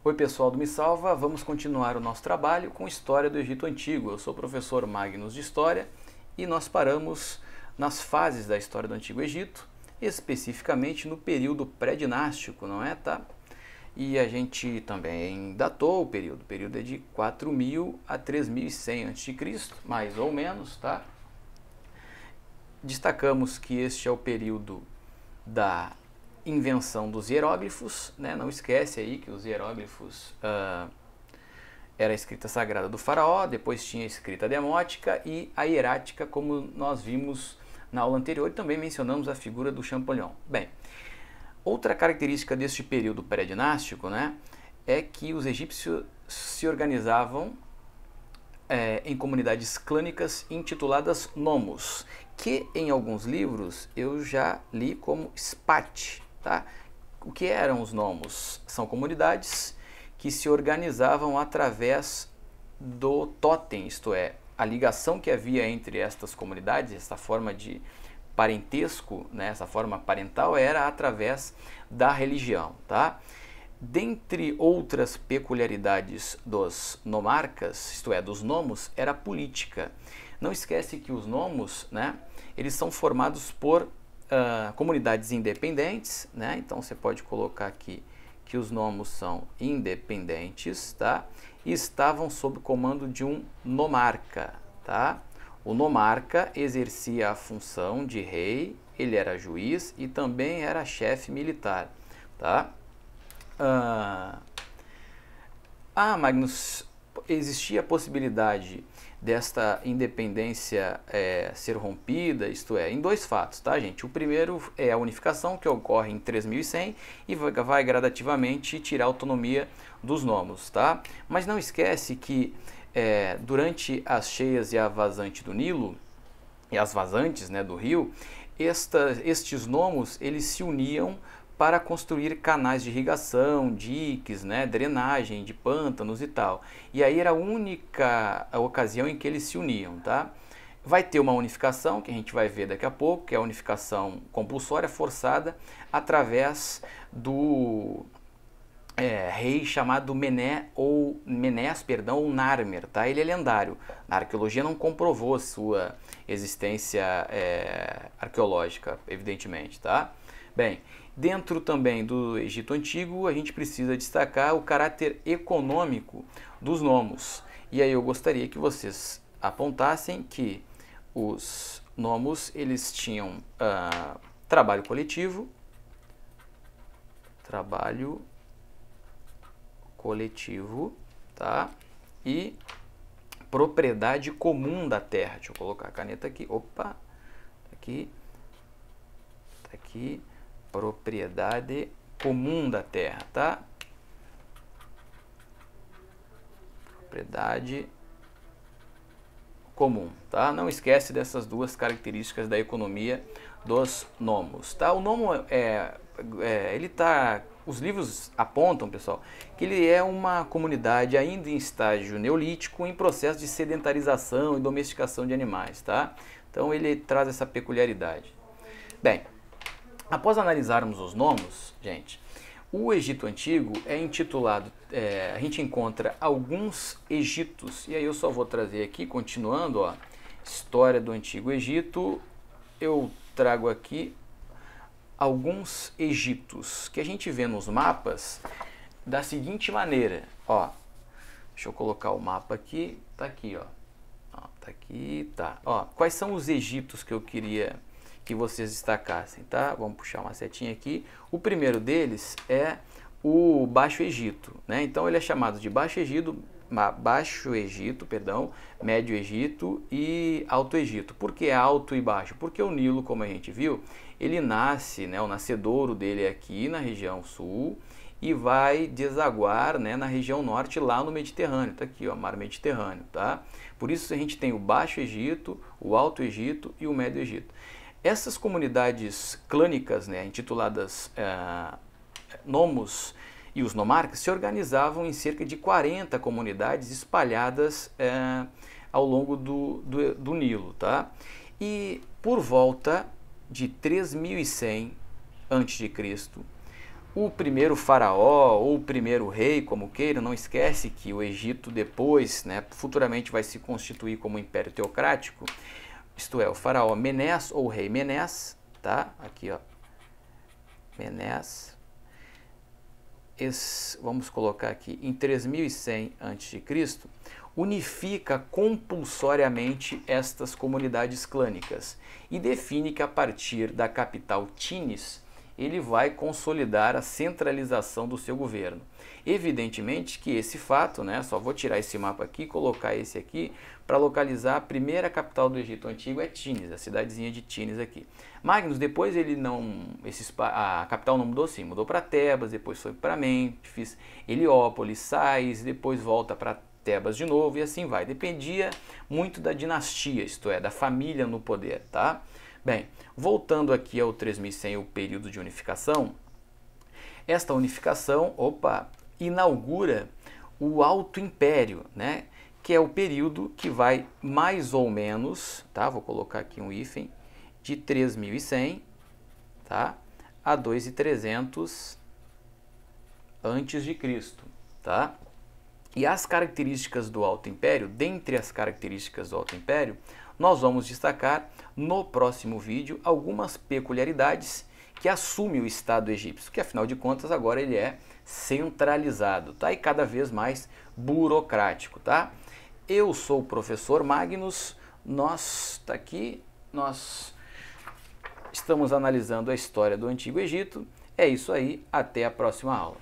Oi pessoal do Me Salva, vamos continuar o nosso trabalho com História do Egito Antigo. Eu sou o professor Magnus de História e nós paramos nas fases da história do Antigo Egito, especificamente no período pré-dinástico, não é, tá? E a gente também datou o período é de 4000 a 3100 a.C., mais ou menos, tá? Destacamos que este é o período da invenção dos hieróglifos, né? Não esquece aí que os hieróglifos era a escrita sagrada do faraó, depois tinha a escrita demótica e a hierática, como nós vimos na aula anterior, e também mencionamos a figura do Champollion. Bem, outra característica deste período pré-dinástico, né, é que os egípcios se organizavam em comunidades clânicas intituladas nomos, que em alguns livros eu já li como spat. Tá? O que eram os nomos? São comunidades que se organizavam através do totem, isto é, a ligação que havia entre estas comunidades, essa forma de parentesco, né, essa forma parental, era através da religião. Tá? Dentre outras peculiaridades dos nomarcas, isto é, dos nomos, era a política. Não esquece que os nomos, né, eles são formados por comunidades independentes, né? Então você pode colocar aqui que os nomos são independentes, tá? E estavam sob comando de um nomarca, tá? O nomarca exercia a função de rei, ele era juiz e também era chefe militar, tá? Magnus, existia a possibilidade desta independência ser rompida, isto é, em dois fatos, tá, gente? O primeiro é a unificação, que ocorre em 3100 e vai gradativamente tirar a autonomia dos nomos, tá? Mas não esquece que durante as cheias e a vazante do Nilo, e as vazantes, né, do rio, estes nomos, eles se uniam para construir canais de irrigação, diques, né, drenagem de pântanos e tal. E aí era a única ocasião em que eles se uniam, tá? Vai ter uma unificação, que a gente vai ver daqui a pouco, que é a unificação compulsória forçada através do rei chamado Menés ou Narmer, tá? Ele é lendário. Na arqueologia não comprovou sua existência arqueológica, evidentemente, tá? Bem, dentro também do Egito Antigo, a gente precisa destacar o caráter econômico dos nomos. E aí eu gostaria que vocês apontassem que os nomos, eles tinham trabalho coletivo, tá? E propriedade comum da terra. Deixa eu colocar a caneta aqui. Opa, tá aqui. Propriedade comum da terra, tá? Propriedade comum, tá? Não esquece dessas duas características da economia dos nomos, tá? O nomo ele tá, os livros apontam, pessoal, que ele é uma comunidade ainda em estágio neolítico, em processo de sedentarização e domesticação de animais, tá? Então ele traz essa peculiaridade. Bem, após analisarmos os nomos, gente, o Egito Antigo é intitulado, a gente encontra alguns Egitos, e aí eu só vou trazer aqui, continuando, ó, História do Antigo Egito, eu trago aqui alguns Egitos, que a gente vê nos mapas da seguinte maneira, ó, deixa eu colocar o mapa aqui, tá aqui, ó, tá aqui, tá, ó, quais são os Egitos que eu queria que vocês destacassem, tá? Vamos puxar uma setinha aqui. O primeiro deles é o Baixo Egito, né? Então ele é chamado de Baixo Egito, Médio Egito e Alto Egito. Por que alto e baixo? Porque o Nilo, como a gente viu, ele nasce, né? O nascedouro dele é aqui na região sul e vai desaguar, né, na região norte, lá no Mediterrâneo. Tá aqui, ó, Mar Mediterrâneo, tá? Por isso a gente tem o Baixo Egito, o Alto Egito e o Médio Egito. Essas comunidades clânicas, né, intituladas nomos e os nomarcas, se organizavam em cerca de 40 comunidades espalhadas ao longo do Nilo, tá? E por volta de 3100 a.C., o primeiro faraó ou o primeiro rei, como queira, não esquece que o Egito depois, né, futuramente vai se constituir como um império teocrático, isto é, o faraó Menés ou o rei Menés, tá? Aqui, ó, Menés, vamos colocar aqui, em 3100 a.C., unifica compulsoriamente estas comunidades clânicas e define que a partir da capital Tinis, ele vai consolidar a centralização do seu governo. Evidentemente que esse fato, né, só vou tirar esse mapa aqui e colocar esse aqui para localizar a primeira capital do Egito Antigo, é Tinis, a cidadezinha de Tinis aqui. Magnus, depois ele não, a capital não mudou sim, mudou para Tebas, depois foi para Mênfis, Heliópolis, Sais, depois volta para Tebas de novo e assim vai. Dependia muito da dinastia, isto é, da família no poder, tá? Bem, voltando aqui ao 3100, o período de unificação, esta unificação, inaugura o Alto Império, né? Que é o período que vai mais ou menos, tá? Vou colocar aqui um hífen, de 3100, tá? A 2300 antes de Cristo, tá? E as características do Alto Império, dentre as características do Alto Império, nós vamos destacar no próximo vídeo algumas peculiaridades que assume o Estado egípcio, que afinal de contas agora ele é centralizado, tá? E cada vez mais burocrático, tá? Eu sou o professor Magnus, nós estamos analisando a história do Antigo Egito. É isso aí, até a próxima aula.